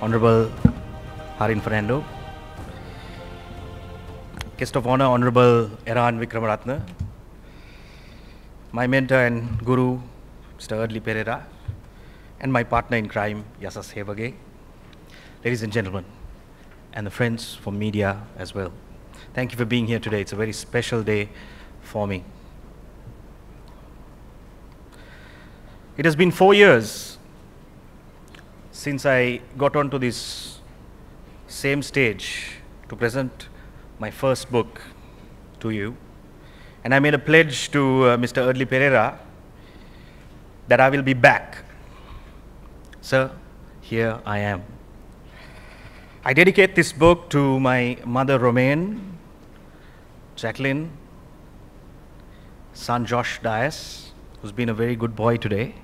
Honorable Harin Fernando, Guest of Honor, Honorable Eran Vikramaratne, my mentor and guru, Mr. Eardley Pereira, and my partner in crime, Yasas Hevage, ladies and gentlemen, and the friends from media as well. Thank you for being here today. It's a very special day for me. It has been 4 years since I got onto this same stage to present my first book to you. And I made a pledge to Mr. Eardley Pereira that I will be back. Sir, here I am. I dedicate this book to my mother Romaine, Jacqueline, son Josh Diasz, who's been a very good boy today,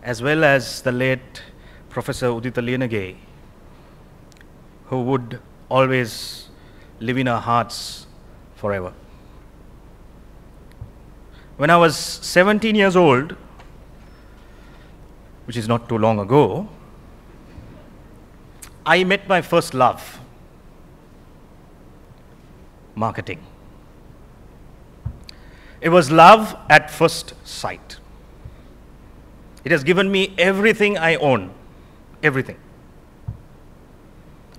as well as the late Professor Udita Lienage, who would always live in our hearts forever. When I was 17 years old, which is not too long ago, I met my first love, marketing. It was love at first sight. It has given me everything I own, everything.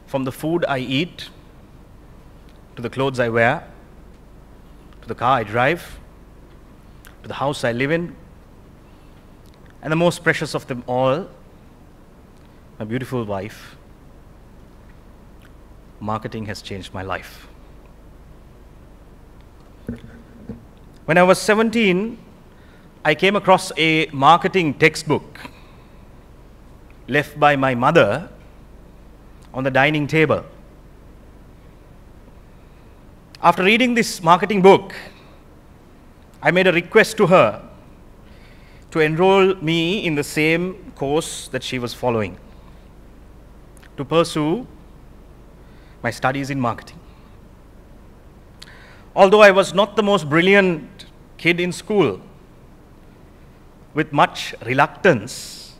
From the food I eat, to the clothes I wear, to the car I drive, to the house I live in, and the most precious of them all, my beautiful wife. Marketing has changed my life. When I was 17, I came across a marketing textbook left by my mother on the dining table. After reading this marketing book, I made a request to her to enroll me in the same course that she was following, to pursue my studies in marketing. Although I was not the most brilliant kid in school, with much reluctance,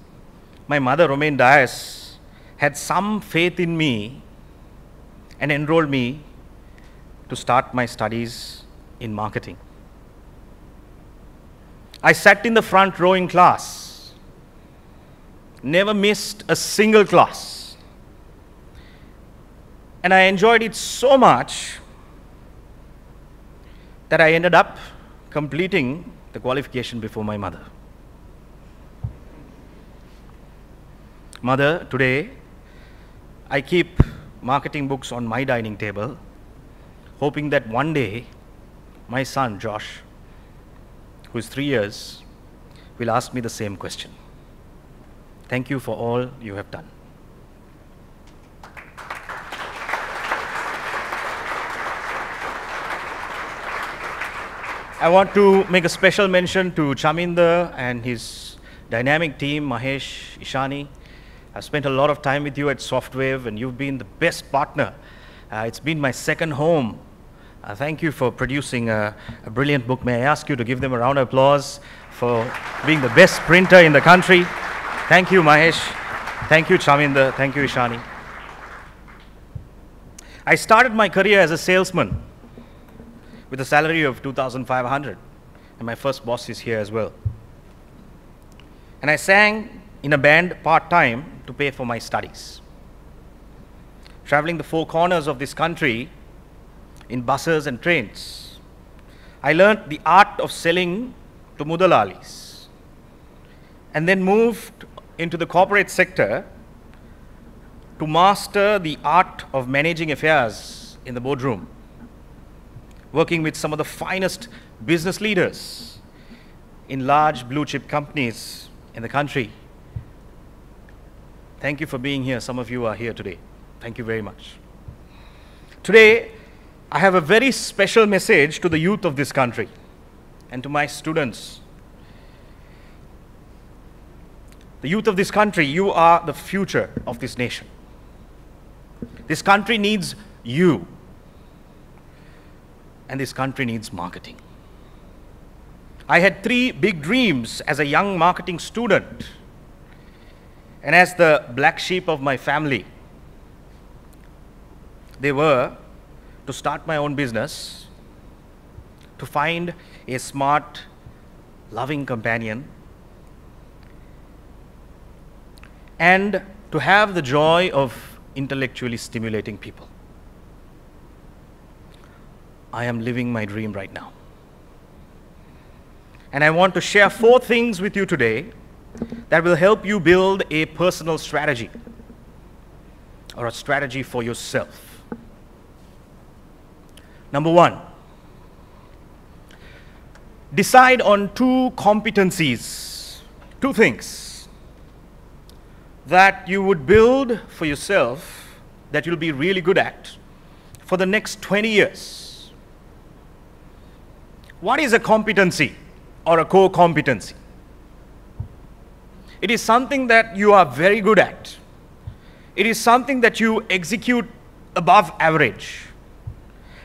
my mother, Romaine Diasz, had some faith in me and enrolled me to start my studies in marketing. I sat in the front row in class, never missed a single class, and I enjoyed it so much that I ended up completing the qualification before my mother. Mother, today, I keep marketing books on my dining table, hoping that one day, my son, Josh, who is 3 years, will ask me the same question. Thank you for all you have done. I want to make a special mention to Chaminda and his dynamic team, Mahesh, Ishani. I've spent a lot of time with you at Softwave, and you've been the best partner. It's been my second home. Thank you for producing a brilliant book. May I ask you to give them a round of applause for being the best printer in the country. Thank you, Mahesh. Thank you, Chaminda. Thank you, Ishani. I started my career as a salesman with a salary of 2,500, and my first boss is here as well. And I sang in a band part-time to pay for my studies. Traveling the four corners of this country in buses and trains, I learned the art of selling to Mudalalis, and then moved into the corporate sector to master the art of managing affairs in the boardroom, working with some of the finest business leaders in large blue chip companies in the country. Thank you for being here. Some of you are here today. Thank you very much. Today, I have a very special message to the youth of this country and to my students. The youth of this country, you are the future of this nation. This country needs you, and this country needs marketing. I had 3 big dreams as a young marketing student, And as the black sheep of my family, they were to start my own business, to find a smart, loving companion, and to have the joy of intellectually stimulating people. I am living my dream right now. And I want to share 4 things with you today that will help you build a personal strategy or a strategy for yourself. Number 1, decide on 2 competencies, 2 things that you would build for yourself that you'll be really good at for the next 20 years. What is a competency or a core competency? It is something that you are very good at. It is something that you execute above average.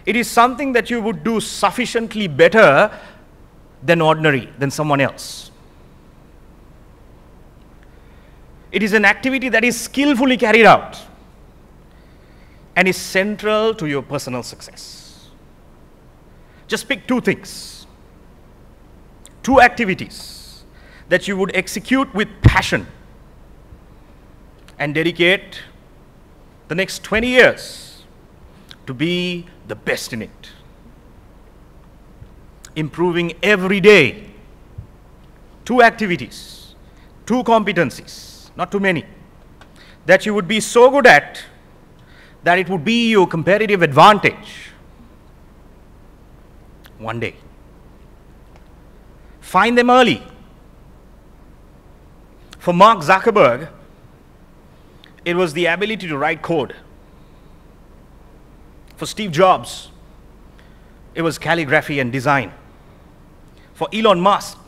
It is something that you would do sufficiently better than someone else. It is an activity that is skillfully carried out and is central to your personal success. Just pick 2 things, 2 activities that you would execute with passion and dedicate the next 20 years to be the best in it. Improving every day. 2 activities, 2 competencies, not too many, that you would be so good at that it would be your competitive advantage one day. Find them early. For Mark Zuckerberg, it was the ability to write code. For Steve Jobs, it was calligraphy and design. For Elon Musk,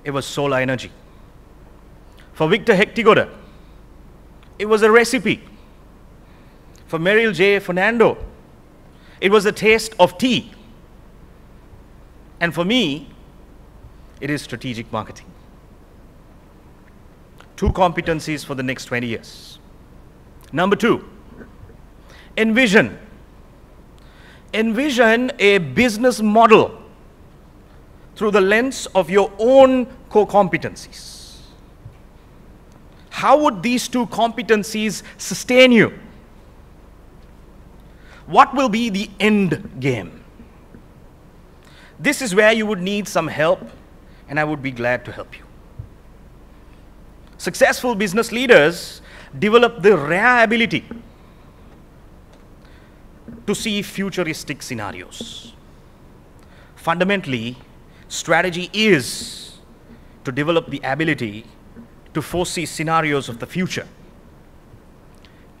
it was solar energy. For Victor Hectigoda, it was a recipe. For Meryl J. Fernando, it was a taste of tea. And for me, it is strategic marketing. 2 competencies for the next 20 years. Number 2, envision. Envision a business model through the lens of your own core competencies. How would these 2 competencies sustain you? What will be the end game? This is where you would need some help, and I would be glad to help you. Successful business leaders develop the rare ability to see futuristic scenarios. Fundamentally, strategy is to develop the ability to foresee scenarios of the future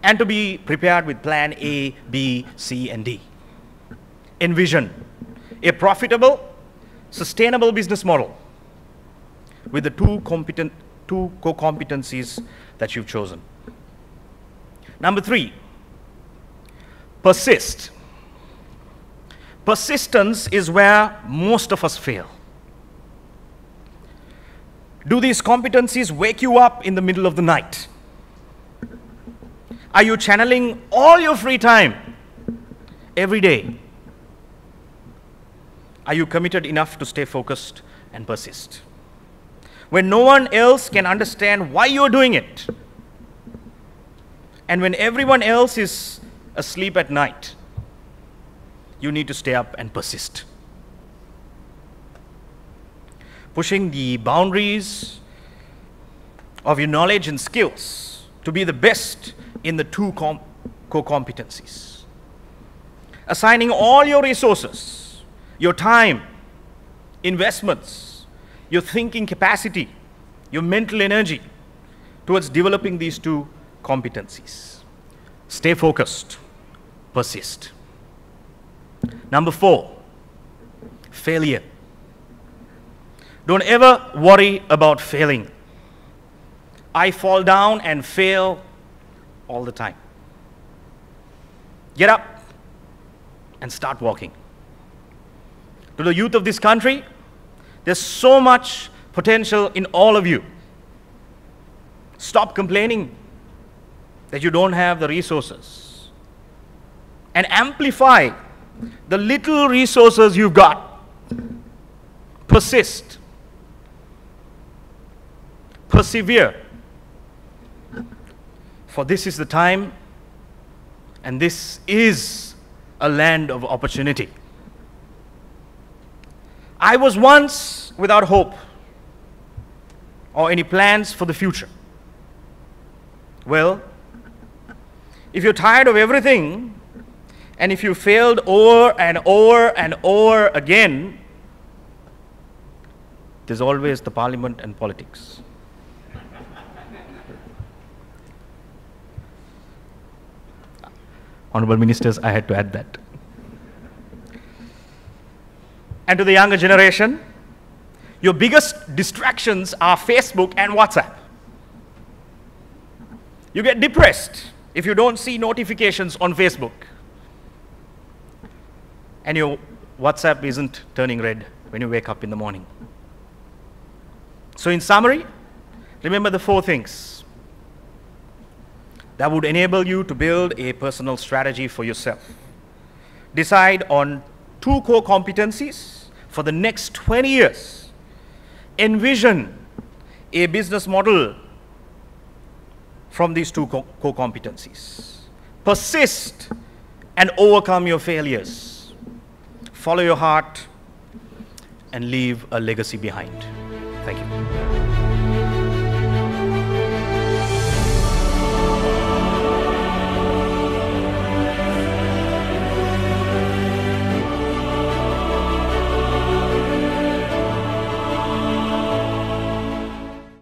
and to be prepared with plan A, B, C, and D. Envision a profitable, sustainable business model with the 2 core competencies that you've chosen. Number 3, persist. Persistence is where most of us fail. Do these competencies wake you up in the middle of the night? Are you channeling all your free time every day? Are you committed enough to stay focused and persist when no one else can understand why you're doing it, and when everyone else is asleep at night? You need to stay up and persist. Pushing the boundaries of your knowledge and skills to be the best in the 2 core competencies. Assigning all your resources, your time, investments, your thinking capacity, your mental energy towards developing these 2 competencies. Stay focused, persist. Number 4, failure. Don't ever worry about failing. I fall down and fail all the time. Get up and start walking. To the youth of this country, there's so much potential in all of you. Stop complaining that you don't have the resources. And amplify the little resources you've got. Persist. Persevere. For this is the time, and this is a land of opportunity. I was once without hope or any plans for the future. Well, if you're tired of everything, and if you failed over and over and over again, there's always the parliament and politics. Honorable Ministers, I had to add that. And to the younger generation, your biggest distractions are Facebook and WhatsApp. You get depressed if you don't see notifications on Facebook. And your WhatsApp isn't turning red when you wake up in the morning. So in summary, remember the 4 things that would enable you to build a personal strategy for yourself. Decide on 2 core competencies for the next 20 years. Envision a business model from these 2 core competencies. Persist and overcome your failures. Follow your heart and leave a legacy behind. Thank you.